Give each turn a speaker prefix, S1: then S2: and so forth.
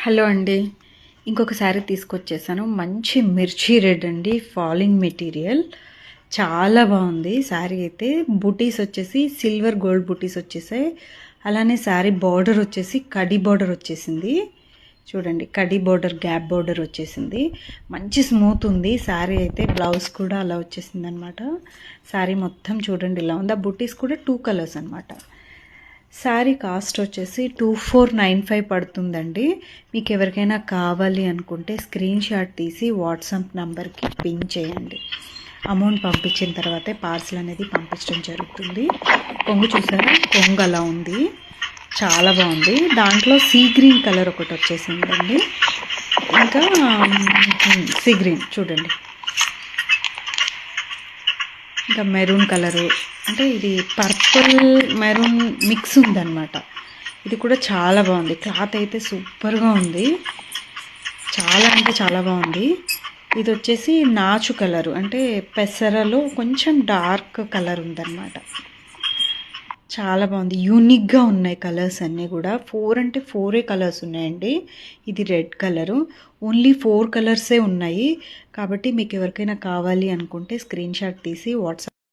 S1: Hello అండి. ఇంకొక శారీ తీసుకొచ్చేసాను. మంచి మిర్చి రెడ్ అండి. ఫాలింగ్ మెటీరియల్ చాలా బాగుంది. శారీ అయితే బుటీస్ వచ్చేసి సిల్వర్ గోల్డ్ బుటీస్ వచ్చేసాయి. అలానే శారీ బార్డర్ వచ్చేసి కడి బార్డర్ వచ్చేసింది. చూడండి, కడి బార్డర్, గ్యాప్ బార్డర్ వచ్చేసింది. మంచి స్మూత్ ఉంది శారీ అయితే. బ్లౌజ్ కూడా అలా వచ్చేసింది అనమాట. శారీ మొత్తం చూడండి ఇలా ఉంది. ఆ బుటీస్ కూడా 2 కలర్స్ అనమాట. శారీ కాస్ట్ వచ్చేసి 2495 పడుతుందండి. మీకు ఎవరికైనా కావాలి అనుకుంటే స్క్రీన్ షాట్ తీసి వాట్సాప్ నంబర్కి పిన్ చేయండి. అమౌంట్ పంపించిన తర్వాతే పార్సల్ అనేది పంపించడం జరుగుతుంది. కొంగు చూసారా, కొంగు అలా ఉంది, చాలా బాగుంది. దాంట్లో సీ గ్రీన్ కలర్ ఒకటి వచ్చేసిందండి. ఇంకా సీ గ్రీన్ చూడండి, ఇంకా మెరూన్ కలరు, అంటే ఇది పర్పుల్ మెరూన్ మిక్స్ ఉందన్నమాట. ఇది కూడా చాలా బాగుంది. క్లాత్ అయితే సూపర్గా ఉంది. చాలా అంటే చాలా బాగుంది. ఇది వచ్చేసి నాచు కలరు, అంటే పెసరలో కొంచెం డార్క్ కలర్ ఉందన్నమాట. చాలా బాగుంది. యూనిక్గా ఉన్నాయి కలర్స్ అన్నీ కూడా. 4 అంటే 4 కలర్స్ ఉన్నాయండి. ఇది రెడ్ కలరు. ఓన్లీ 4 కలర్సే ఉన్నాయి. కాబట్టి మీకు ఎవరికైనా కావాలి అనుకుంటే స్క్రీన్ షాట్ తీసి వాట్సాప్